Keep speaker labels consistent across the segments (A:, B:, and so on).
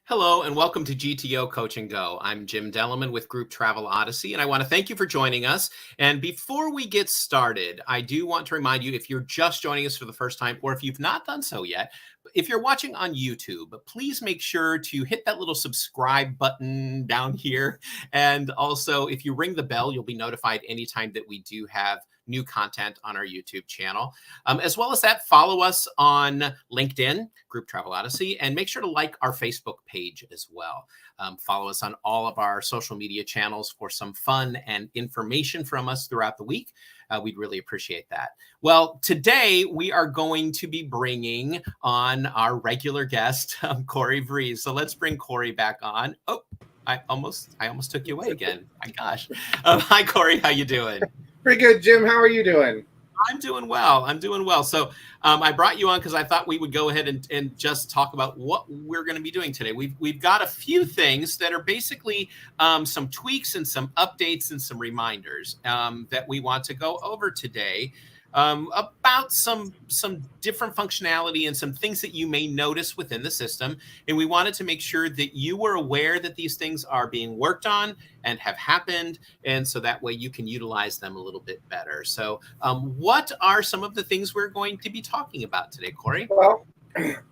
A: Hello and welcome to GTO Coach and Go. I'm Jim Delleman with Group Travel Odyssey, and I want to thank you for joining us. And before we get started, I do want to remind you, if you're just joining us for the first time, or if you've not done so yet, if you're watching on YouTube, please make sure to hit that little subscribe button down here. And also, if you ring the bell, you'll be notified anytime that we do have new content on our YouTube channel. As well as that, follow us on LinkedIn, Group Travel Odyssey, and make sure to like our Facebook page as well. Follow us on all of our social media channels for some fun and information from us throughout the week. We'd really appreciate that. Well, today we are going to be bringing on our regular guest, Corey Vrees. So let's bring Corey back on. Oh, I almost took you away again. My gosh. Hi, Corey. How you doing?
B: Pretty good, Jim. How are you doing?
A: I'm doing well. So I brought you on because I thought we would go ahead and just talk about what we're going to be doing today. We've got a few things that are basically some tweaks and some updates and some reminders that we want to go over today about some different functionality and some things that you may notice within the system. And we wanted to make sure that you were aware that these things are being worked on and have happened. And so that way you can utilize them a little bit better. So what are some of the things we're going to be talking about today, Corey?
B: Well,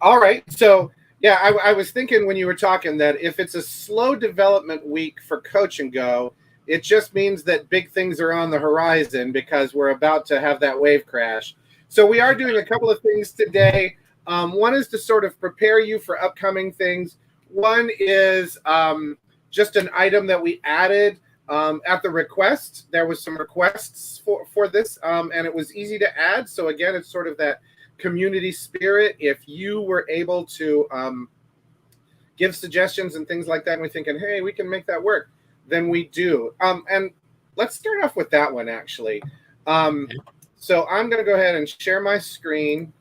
B: all right. So, yeah, I was thinking when you were talking that if it's a slow development week for Coach and Go, it just means that big things are on the horizon because we're about to have that wave crash. So we are doing a couple of things today. One is to sort of prepare you for upcoming things. One is just an item that we added at the request. There was some requests for this, and it was easy to add. So again, it's sort of that community spirit. If you were able to give suggestions and things like that, and we're thinking, hey, we can make that work, then we do. And let's start off with that one, actually. So I'm going to go ahead and share my screen.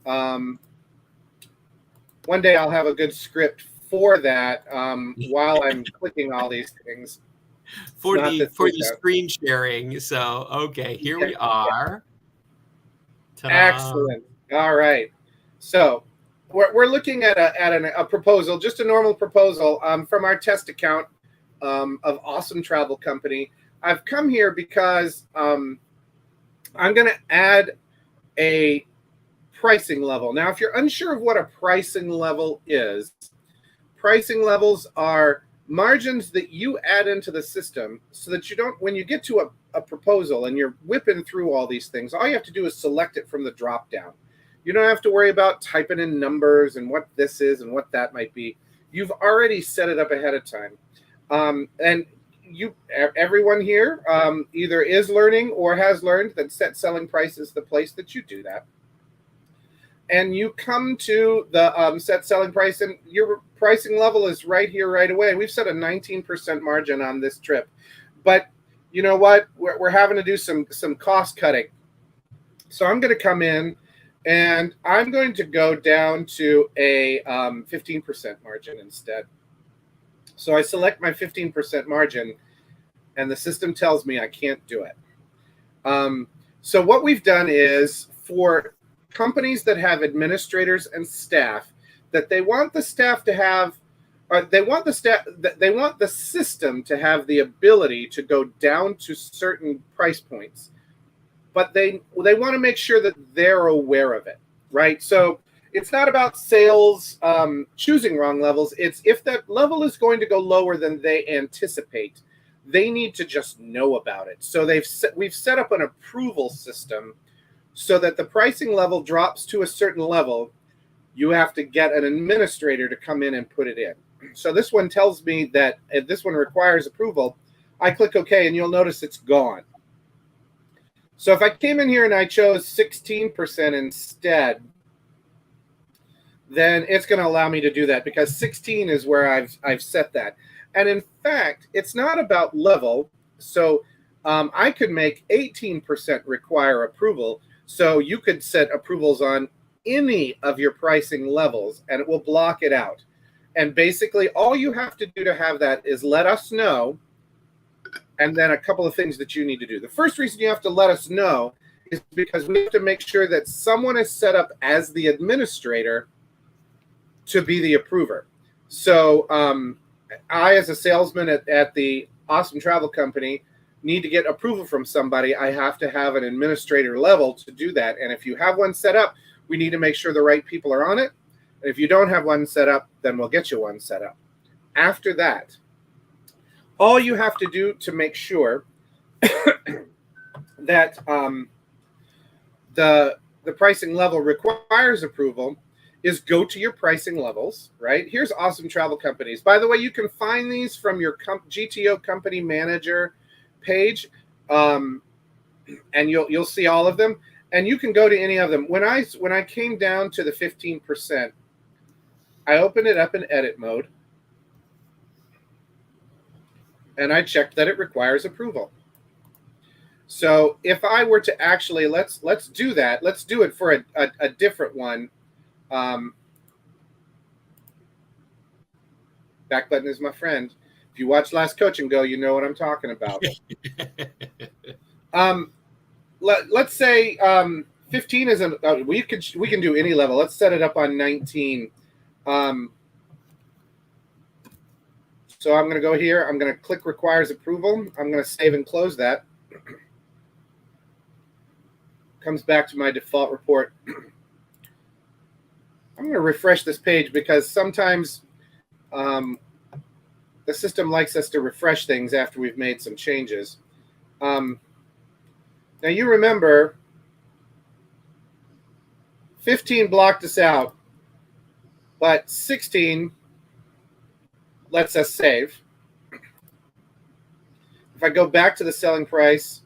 B: One day I'll have a good script for that while I'm clicking all these things.
A: For the screen sharing. So, okay, here we are.
B: Ta-da. Excellent. All right. So we're looking at a proposal, just a normal proposal from our test account of Awesome Travel Company. I've come here because I'm going to add a pricing level. Now, if you're unsure of what a pricing level is, pricing levels are margins that you add into the system so that you don't, when you get to a proposal and you're whipping through all these things, all you have to do is select it from the drop down. You don't have to worry about typing in numbers and what this is and what that might be. You've already set it up ahead of time. And everyone here either is learning or has learned that set selling price is the place that you do that. And you come to the set selling price, and your pricing level is right here, right away. We've set a 19% margin on this trip. But you know what? We're having to do some cost cutting. So I'm going to come in, and I'm going to go down to a 15% margin instead. So I select my 15% margin, and the system tells me I can't do it. So what we've done is, for companies that have administrators and staff, that they want the staff to have, they want the system to have the ability to go down to certain price points, but they want to make sure that they're aware of it, right? So it's not about sales choosing wrong levels. It's if that level is going to go lower than they anticipate, they need to just know about it. So we've set up an approval system so that the pricing level drops to a certain level. You have to get an administrator to come in and put it in. So this one tells me that if this one requires approval, I click OK, and you'll notice it's gone. So if I came in here and I chose 16% instead, then it's going to allow me to do that because 16 is where I've set that. And in fact, it's not about level. So I could make 18% require approval. So you could set approvals on any of your pricing levels, and it will block it out. And basically, all you have to do to have that is let us know, and then a couple of things that you need to do. The first reason you have to let us know is because we have to make sure that someone is set up as the administrator to be the approver. So I, as a salesman at the Awesome Travel Company, need to get approval from somebody. I have to have an administrator level to do that. And if you have one set up, we need to make sure the right people are on it. And if you don't have one set up, then we'll get you one set up. After that, all you have to do to make sure that the pricing level requires approval is go to your pricing levels, right? Here's Awesome Travel Companies. By the way, you can find these from your GTO company manager page, and you'll see all of them, and you can go to any of them. When I came down to the 15%, I opened it up in edit mode, and I checked that it requires approval. So if I were to actually, let's do that. Let's do it for a different one. Back button is my friend. If you watch Last Coach and Go, you know what I'm talking about. Let's say 15 is we can do any level. Let's set it up on 19. So I'm going to go here. I'm going to click requires approval. I'm going to save and close that. Comes back to my default report. I'm going to refresh this page because sometimes the system likes us to refresh things after we've made some changes. Now you remember 15 blocked us out, but 16 lets us save. If I go back to the selling price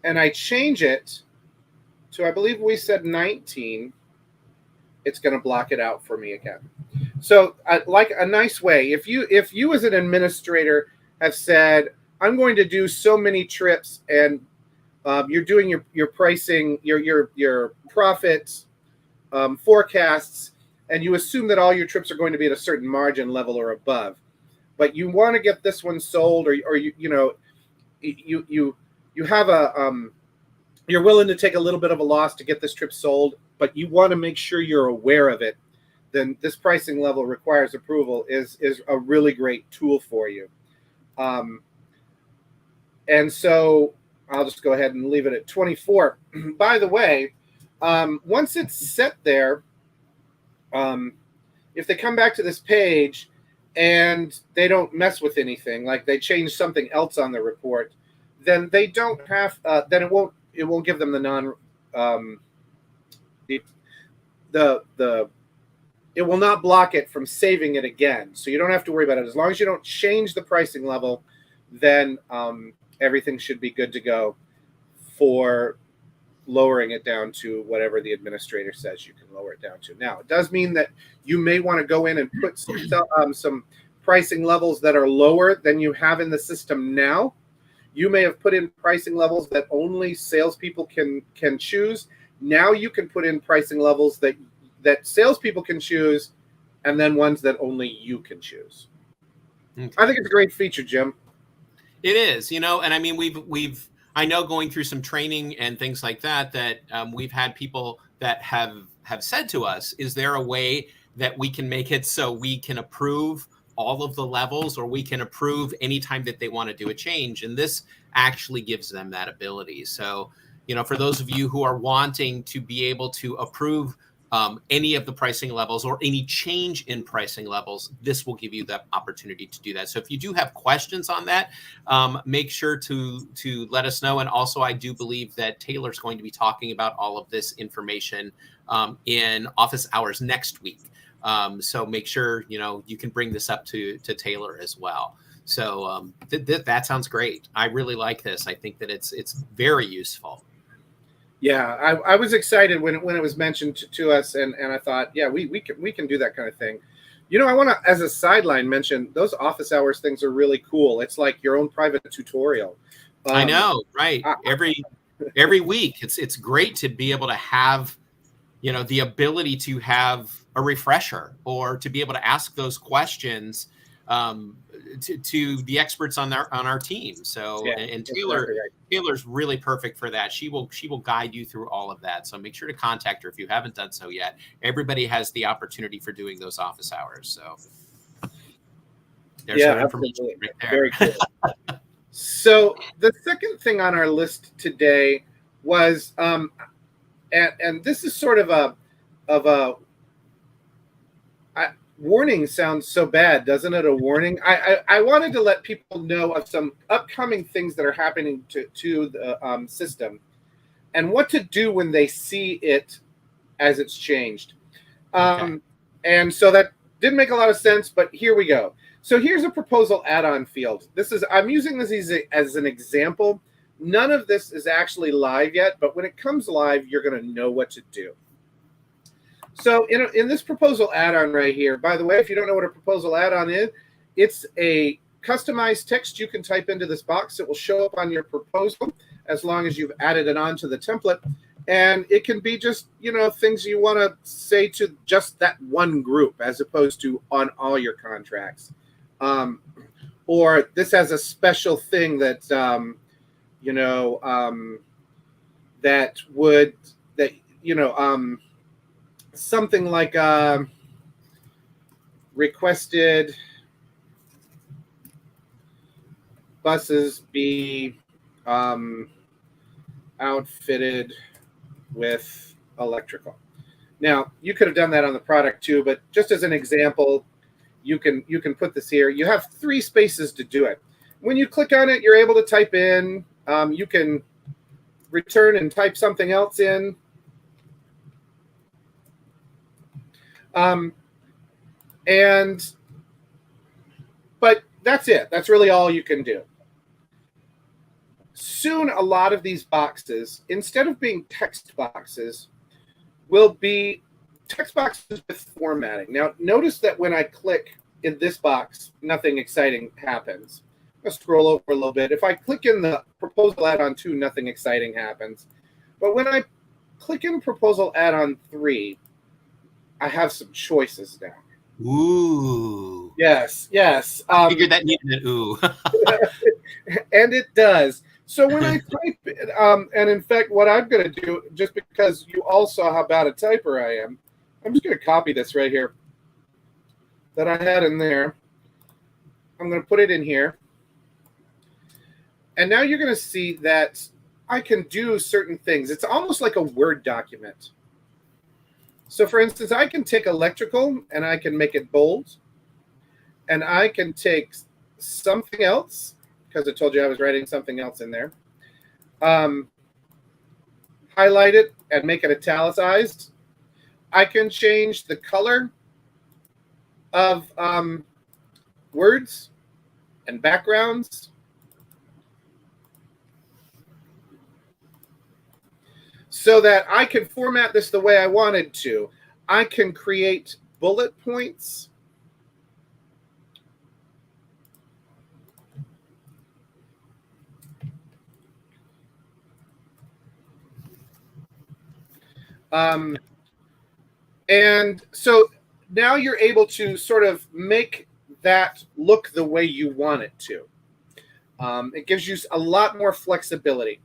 B: and I change it to, I believe we said 19, it's going to block it out for me again. So like a nice way, if you as an administrator have said, I'm going to do so many trips, and you're doing your pricing, your profits forecasts, and you assume that all your trips are going to be at a certain margin level or above, but you want to get this one sold, or you have a you're willing to take a little bit of a loss to get this trip sold, but you want to make sure you're aware of it, then this pricing level requires approval is a really great tool for you. And so I'll just go ahead and leave it at 24. By the way, once it's set there, if they come back to this page and they don't mess with anything, like they change something else on the report, then they don't have, then it won't give them the it will not block it from saving it again. So you don't have to worry about it. As long as you don't change the pricing level, then everything should be good to go for lowering it down to whatever the administrator says you can lower it down to. Now, it does mean that you may want to go in and put some pricing levels that are lower than you have in the system now. You may have put in pricing levels that only salespeople can choose. Now you can put in pricing levels that salespeople can choose, and then ones that only you can choose. Okay. I think it's a great feature, Jim.
A: It is, and I mean, I know going through some training and things like that we've had people that have said to us, is there a way that we can make it so we can approve all of the levels, or we can approve anytime that they want to do a change? And this actually gives them that ability. So, for those of you who are wanting to be able to approve any of the pricing levels or any change in pricing levels, this will give you the opportunity to do that. So if you do have questions on that, make sure to let us know. And also, I do believe that Taylor's going to be talking about all of this information in office hours next week. So make sure, you can bring this up to Taylor as well. So that sounds great. I really like this. I think that it's very useful.
B: Yeah, I was excited when it was mentioned to us, and I thought, yeah, we can do that kind of thing. I want to, as a sideline, mention those office hours things are really cool. It's like your own private tutorial.
A: I know, right? Every week, it's great to be able to have, the ability to have a refresher, or to be able to ask those questions to the experts on our team. So, yeah, and Taylor's really perfect for that. She will guide you through all of that. So make sure to contact her if you haven't done so yet. Everybody has the opportunity for doing those office hours. So There's some information
B: absolutely.
A: right there.
B: Very cool. So the second thing on our list today was, and this is sort of a warning. Sounds so bad, doesn't it? A warning. I wanted to let people know of some upcoming things that are happening to the system, and what to do when they see it as it's changed.
A: Okay.
B: And so that didn't make a lot of sense, but here we go. So here's a proposal add-on field. I'm using this as an example. None of this is actually live yet, but when it comes live, you're going to know what to do. So in this proposal add-on right here, by the way, if you don't know what a proposal add-on is, it's a customized text you can type into this box. It will show up on your proposal as long as you've added it onto the template. And it can be just, things you want to say to just that one group as opposed to on all your contracts. Or this has a special thing that, something like requested buses be outfitted with electrical. Now, you could have done that on the product too, but just as an example, you can put this here. You have 3 spaces to do it. When you click on it, you're able to type in. You can return and type something else in. But that's it. That's really all you can do. Soon, a lot of these boxes, instead of being text boxes, will be text boxes with formatting. Now, notice that when I click in this box, nothing exciting happens. I'll scroll over a little bit. If I click in the proposal add-on 2, nothing exciting happens. But when I click in proposal add-on 3, I have some choices now.
A: Ooh.
B: Yes.
A: I figured that needed an ooh.
B: And it does. So when I type it, and in fact, what I'm going to do, just because you all saw how bad a typer I am, I'm just going to copy this right here that I had in there. I'm going to put it in here. And now you're going to see that I can do certain things. It's almost like a Word document. So for instance, I can take electrical and I can make it bold. And I can take something else, because I told you I was writing something else in there. Highlight it and make it italicized. I can change the color of words and backgrounds. So that I can format this the way I wanted to. I can create bullet points. And so now you're able to sort of make that look the way you want it to. It gives you a lot more flexibility.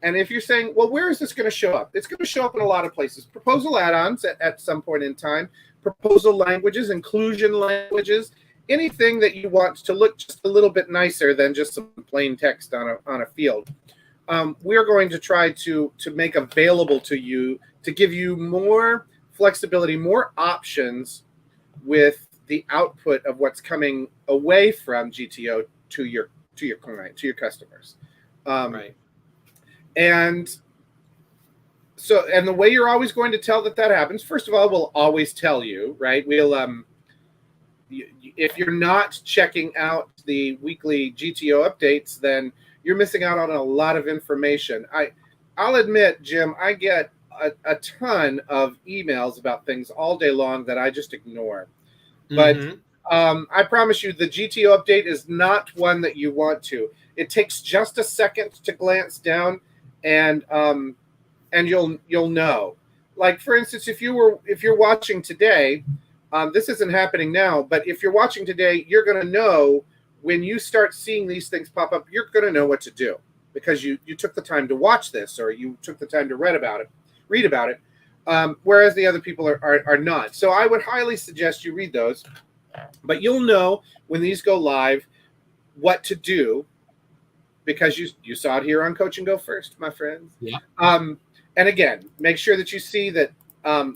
B: And if you're saying, well, where is this going to show up? It's going to show up in a lot of places. Proposal add-ons at some point in time, proposal languages, inclusion languages, anything that you want to look just a little bit nicer than just some plain text on a field. We're going to try to make available to you to give you more flexibility, more options with the output of what's coming away from GTO to your client, to your customers.
A: Right.
B: And so, and the way you're always going to tell that happens, first of all, we'll always tell you, right? We'll, if you're not checking out the weekly GTO updates, then you're missing out on a lot of information. I'll admit, Jim, I get a ton of emails about things all day long that I just ignore. But I promise you, the GTO update is not one that you want to. It takes just a second to glance down, and you'll know. Like for instance, if you're watching today, this isn't happening now, but if you're watching today, you're going to know when you start seeing these things pop up. You're going to know what to do because you took the time to watch this, or you took the time to read about it, whereas the other people are not. So I would highly suggest you read those. But you'll know when these go live what to do, because you saw it here on Coach and Go First, my friends.
A: Yeah.
B: And again, make sure that you see that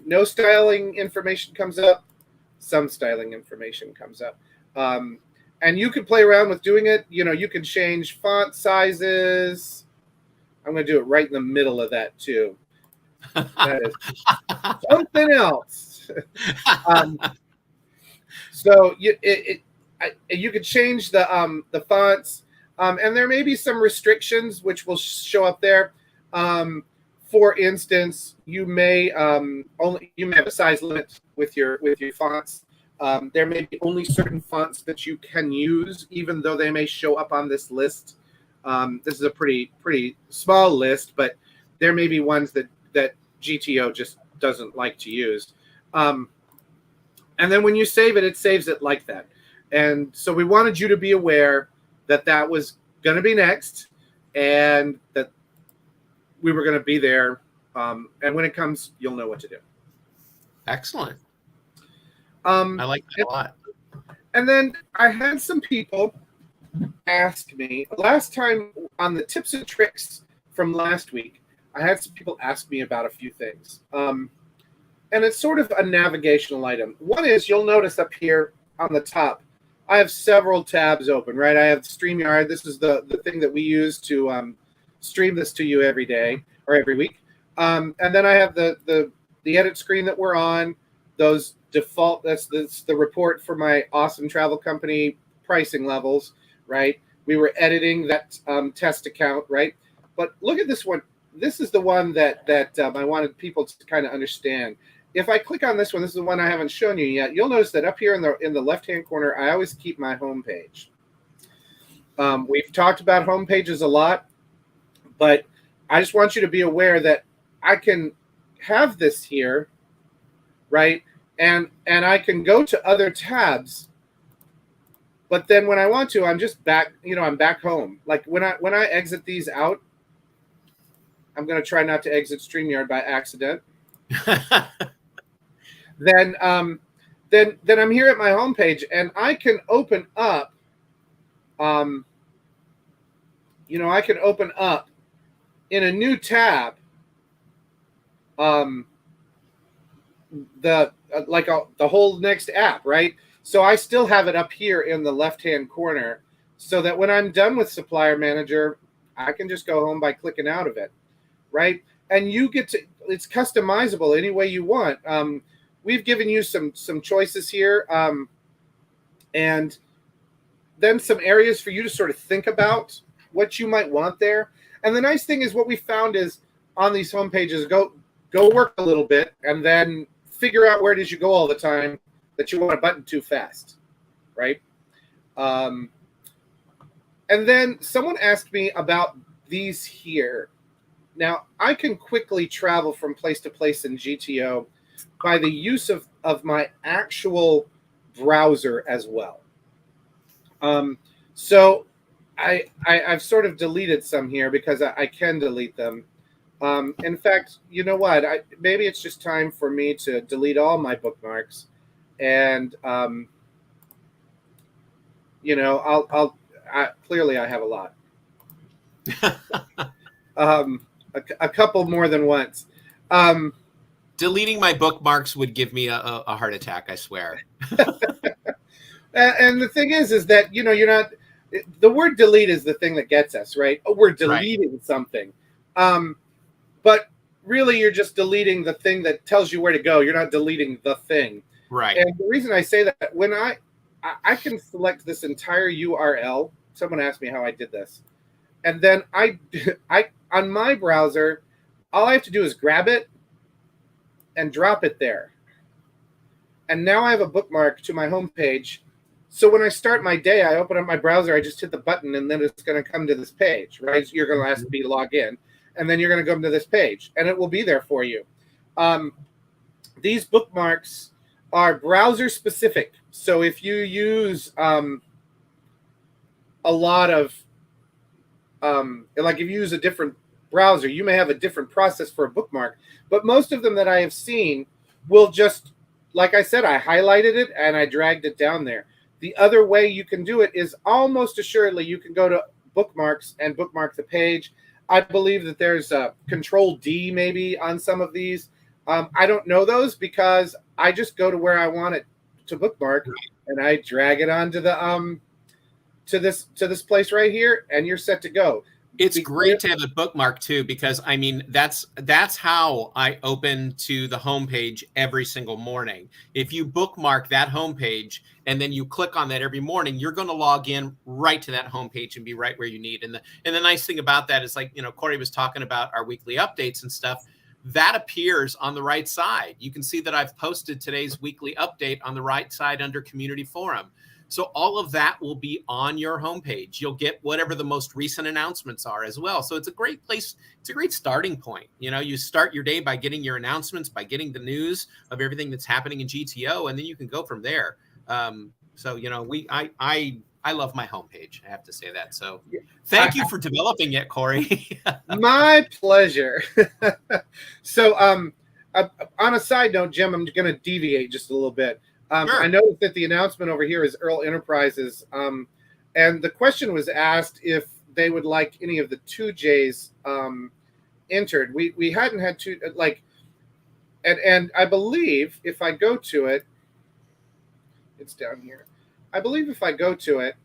B: no styling information comes up, some styling information comes up. And you can play around with doing it. You can change font sizes. I'm going to do it right in the middle of that too. That is something else. So you could change the fonts, and there may be some restrictions which will show up there. For instance, you may have a size limit with your fonts. There may be only certain fonts that you can use, even though they may show up on this list. This is a pretty small list, but there may be ones that GTO just doesn't like to use. And then when you save it, it saves it like that. And so we wanted you to be aware that that was going to be next, and that we were going to be there. And when it comes, you'll know what to do.
A: Excellent. I like that a lot.
B: And then I had some people ask me last time on the tips and tricks from last week. I had some people ask me about a few things. And it's sort of a navigational item. One is, you'll notice up here on the top, I have several tabs open, right? I have StreamYard. This is the thing that we use to stream this to you every day or every week. And then I have the edit screen that we're on. Those default, that's the report for my awesome travel company pricing levels, right? We were editing that test account, right? But look at this one. This is the one that I wanted people to kind of understand. If I click on this one, this is the one I haven't shown you yet. You'll notice that up here in the left-hand corner, I always keep my home page. We've talked about home pages a lot, but I just want you to be aware that I can have this here, right? And I can go to other tabs, but then when I want to, I'm just back. I'm back home. Like when I exit these out, I'm going to try not to exit StreamYard by accident. Then I'm here at my homepage, and I can open up. I can open up in a new tab. The whole next app, right? So I still have it up here in the left-hand corner, so that when I'm done with Supplier Manager, I can just go home by clicking out of it, right? And you get to, it's customizable any way you want. We've given you some choices here, and then some areas for you to sort of think about what you might want there. And the nice thing is, what we found is on these home pages, go work a little bit, and then figure out where it is you go all the time that you want a button too fast, right? And then someone asked me about these here. Now, I can quickly travel from place to place in GTO by the use of my actual browser as well. So I've sort of deleted some here because I can delete them. In fact, you know what? Maybe it's just time for me to delete all my bookmarks, and clearly I have a lot. A couple more than once.
A: Deleting my bookmarks would give me a heart attack, I swear.
B: And the thing is that you're not. The word delete is the thing that gets us, right? Oh, we're deleting something. But really, you're just deleting the thing that tells you where to go. You're not deleting the thing.
A: Right.
B: And the reason I say that, when I can select this entire URL. Someone asked me how I did this. And then I on my browser, all I have to do is grab it and drop it there. And now I have a bookmark to my homepage. So when I start my day, I open up my browser, I just hit the button, and then it's going to come to this page, right? So you're going to ask me to log in, and then you're going to come to this page, and it will be there for you. These bookmarks are browser specific. So if you use a lot of, like if you use a different browser, you may have a different process for a bookmark, but most of them that I have seen will just like I said, I highlighted it and I dragged it down there. The other way you can do it is almost assuredly you can go to bookmarks and bookmark the page. I believe that there's a Control D maybe on some of these. I don't know those because I just go to where I want it to bookmark and I drag it onto the to this place right here, and you're set to go.
A: It's great to have a bookmark too, because I mean that's how I open to the homepage every single morning. If you bookmark that homepage and then you click on that every morning, you're going to log in right to that homepage and be right where you need. And the nice thing about that is, like, you know, Corey was talking about our weekly updates and stuff. That appears on the right side. You can see that I've posted today's weekly update on the right side under Community Forum. So all of that will be on your homepage. You'll get whatever the most recent announcements are as well. So it's a great place. It's a great starting point. You know, you start your day by getting your announcements, by getting the news of everything that's happening in GTO, and then you can go from there. So, you know, I love my homepage. I have to say that. So thank you for developing it, Corey.
B: My pleasure. So on a side note, Jim, I'm going to deviate just a little bit. Sure. I noticed that the announcement over here is Earl Enterprises. And the question was asked if they would like any of the 2Js entered. We hadn't had two, like, and I believe if I go to it, it's down here. I believe if I go to it,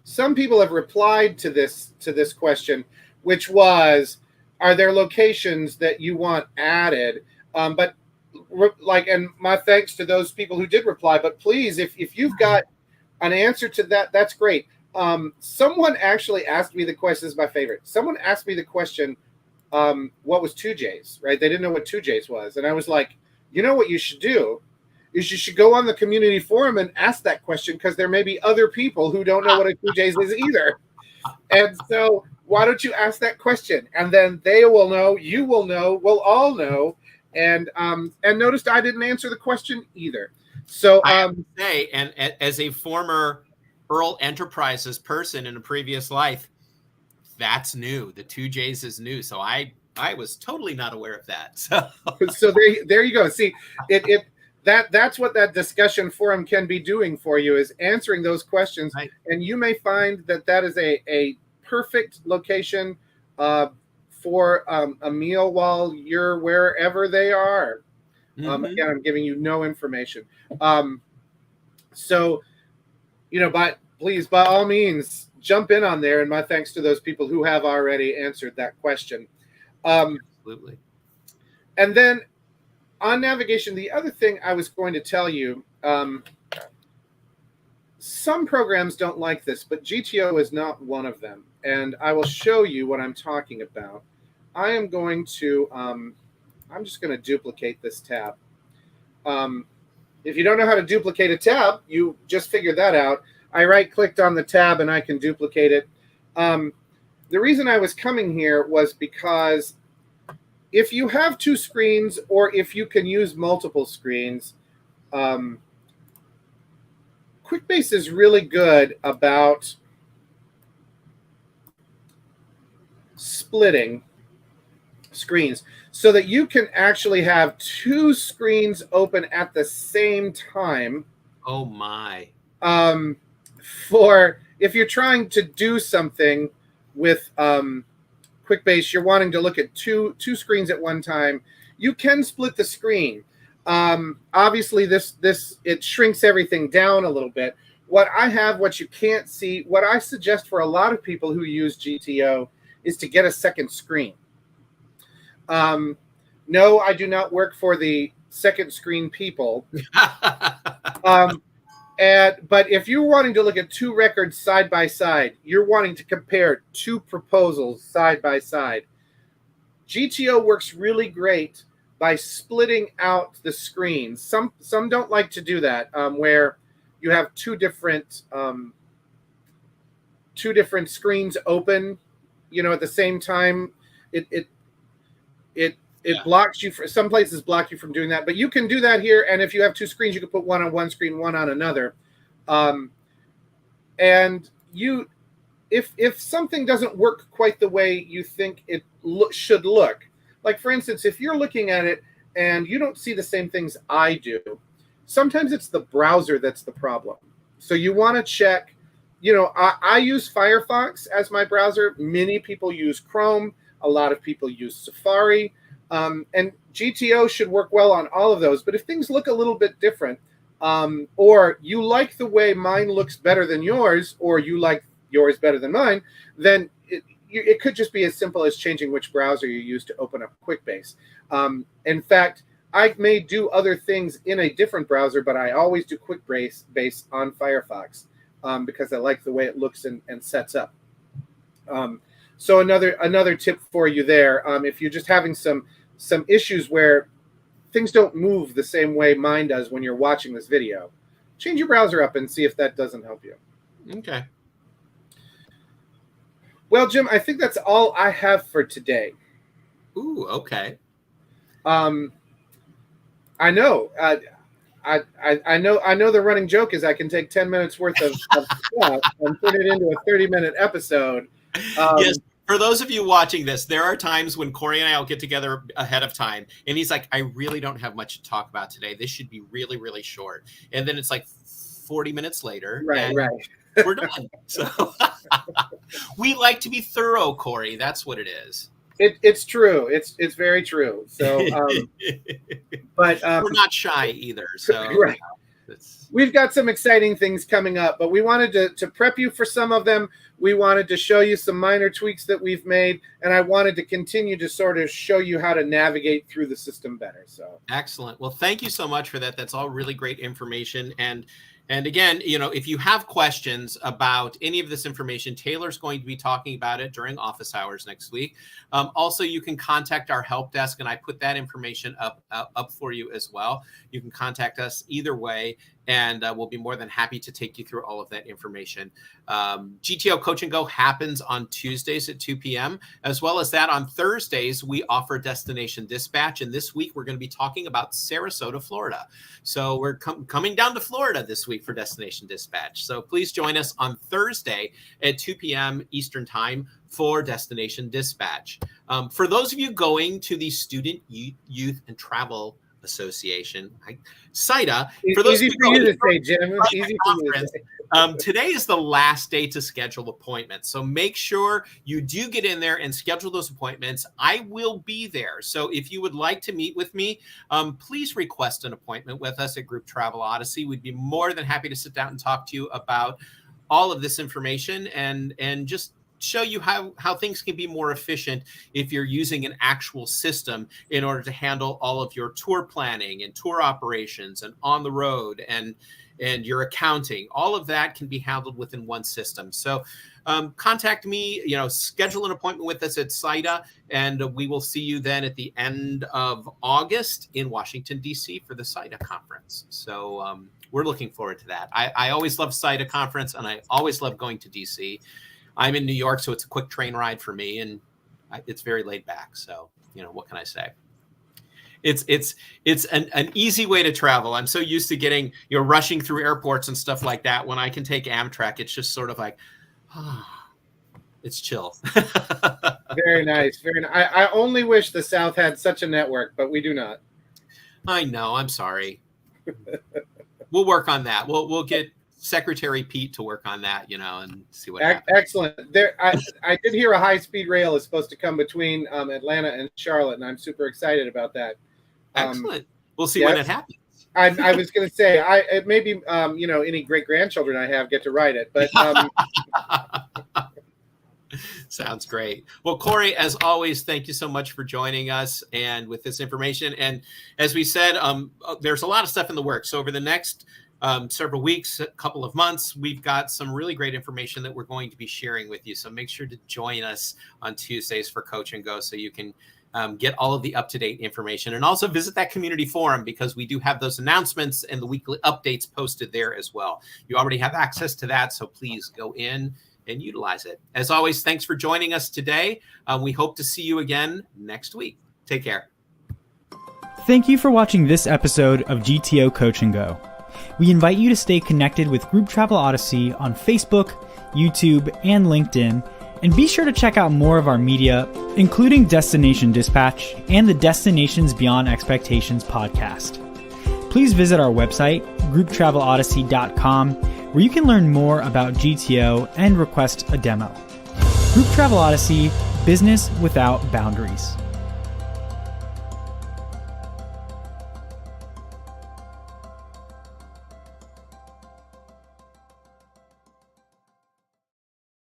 B: some people have replied to this question, which was, are there locations that you want added? But like, and my thanks to those people who did reply, but please, if you've got an answer to that, that's great. Someone actually asked me the question, this is my favorite. Someone asked me the question, what was 2Js, right? They didn't know what 2Js was. And I was like, you know what you should do is you should go on the community forum and ask that question, because there may be other people who don't know what a 2Js is either. And so why don't you ask that question? And then they will know, you will know, we'll all know. And noticed I didn't answer the question either. So
A: I have to say, and as a former Earl Enterprises person in a previous life, that's new. The 2Js is new. So I was totally not aware of that.
B: So there you go. See, that's what that discussion forum can be doing for you, is answering those questions. Right. And you may find that is a perfect location for a meal while you're wherever they are. Again, I'm giving you no information. So, you know, please, by all means, jump in on there. And my thanks to those people who have already answered that question.
A: Absolutely.
B: And then on navigation, the other thing I was going to tell you, some programs don't like this, but GTO is not one of them. And I will show you what I'm talking about. I am going to, I'm just going to duplicate this tab. If you don't know how to duplicate a tab, you just figured that out. I right-clicked on the tab and I can duplicate it. The reason I was coming here was because if you have two screens, or if you can use multiple screens, QuickBase is really good about splitting screens so that you can actually have two screens open at the same time.
A: Oh my.
B: For if you're trying to do something with QuickBase, you're wanting to look at two screens at one time, you can split the screen. Obviously it shrinks everything down a little bit. What you can't see, what I suggest for a lot of people who use GTO is to get a second screen. No, I do not work for the second screen people. But if you're wanting to look at two records side by side, you're wanting to compare two proposals side by side, GTO works really great by splitting out the screens. Some don't like to do that, where you have two different screens open, you know, at the same time. It blocks you. Some places block you from doing that, but you can do that here. And if you have two screens, you can put one on one screen, one on another. And if something doesn't work quite the way you think it should look, Like, for instance, if you're looking at it and you don't see the same things I do, sometimes it's the browser that's the problem. So you want to check, I use Firefox as my browser. Many people use Chrome. A lot of people use Safari. And GTO should work well on all of those. But if things look a little bit different, or you like the way mine looks better than yours, or you like yours better than mine, then it could just be as simple as changing which browser you use to open up QuickBase. In fact, I may do other things in a different browser, but I always do QuickBase on Firefox because I like the way it looks and sets up. So another tip for you there, if you're just having some issues where things don't move the same way mine does when you're watching this video, change your browser up and see if that doesn't help you.
A: Okay.
B: Well, Jim, I think that's all I have for today.
A: Ooh, okay.
B: I know. I know. The running joke is I can take 10 minutes worth of stuff and put it into a 30-minute episode.
A: Yes. For those of you watching this, there are times when Corey and I will get together ahead of time, and he's like, "I really don't have much to talk about today. This should be really, really short." And then it's like 40 minutes later,
B: right.
A: We're done. So we like to be thorough, Corey. That's what it is.
B: It's true. It's very true. So, but
A: we're not shy either. So
B: right. We've got some exciting things coming up, but we wanted to prep you for some of them. We wanted to show you some minor tweaks that we've made, and I wanted to continue to sort of show you how to navigate through the system better. So
A: excellent. Well, thank you so much for that. That's all really great information. And again, if you have questions about any of this information, Taylor's going to be talking about it during office hours next week. Also, you can contact our help desk, and I put that information up for you as well. You can contact us either way, and we'll be more than happy to take you through all of that information. GTO Coach and Go happens on Tuesdays at 2 p.m. As well as that, on Thursdays, we offer Destination Dispatch. And this week, we're going to be talking about Sarasota, Florida. So we're coming down to Florida this week for Destination Dispatch. So please join us on Thursday at 2 p.m. Eastern Time for Destination Dispatch. For those of you going to the Student Youth and Travel Association, SITA. For those
B: easy for you to say, Jim. Easy for you to say.
A: Today is the last day to schedule appointments, so make sure you do get in there and schedule those appointments. I will be there, so if you would like to meet with me, please request an appointment with us at Group Travel Odyssey. We'd be more than happy to sit down and talk to you about all of this information and just show you how things can be more efficient if you're using an actual system in order to handle all of your tour planning and tour operations and on the road and your accounting. All of that can be handled within one system. So contact me, schedule an appointment with us at SITA, and we will see you then at the end of August in Washington, D.C. for the SITA conference. So we're looking forward to that. I always love SITA conference, and I always love going to D.C. I'm in New York, so it's a quick train ride for me, and it's very laid back. So, what can I say? It's an easy way to travel. I'm so used to getting, rushing through airports and stuff like that. When I can take Amtrak, it's just sort of like, it's chill.
B: Very nice. Very nice. I only wish the South had such a network, but we do not.
A: I know. I'm sorry. We'll work on that. We'll get Secretary Pete to work on that, and see what happens.
B: Excellent. I did hear a high-speed rail is supposed to come between Atlanta and Charlotte, and I'm super excited about that.
A: Excellent. We'll see when it happens.
B: I was going to say, it may be, any great-grandchildren I have get to ride it, but
A: sounds great. Well, Corey, as always, thank you so much for joining us and with this information. And as we said, there's a lot of stuff in the works. So over the next several weeks, a couple of months, we've got some really great information that we're going to be sharing with you. So make sure to join us on Tuesdays for Coach and Go so you can get all of the up-to-date information, and also visit that community forum because we do have those announcements and the weekly updates posted there as well. You already have access to that, so please go in and utilize it. As always, thanks for joining us today. We hope to see you again next week. Take care.
C: Thank you for watching this episode of GTO Coach and Go. We invite you to stay connected with Group Travel Odyssey on Facebook, YouTube, and LinkedIn, And be sure to check out more of our media, including Destination Dispatch and the Destinations Beyond Expectations podcast. Please visit our website, grouptravelodyssey.com, where you can learn more about GTO and request a demo. Group Travel Odyssey, business without boundaries.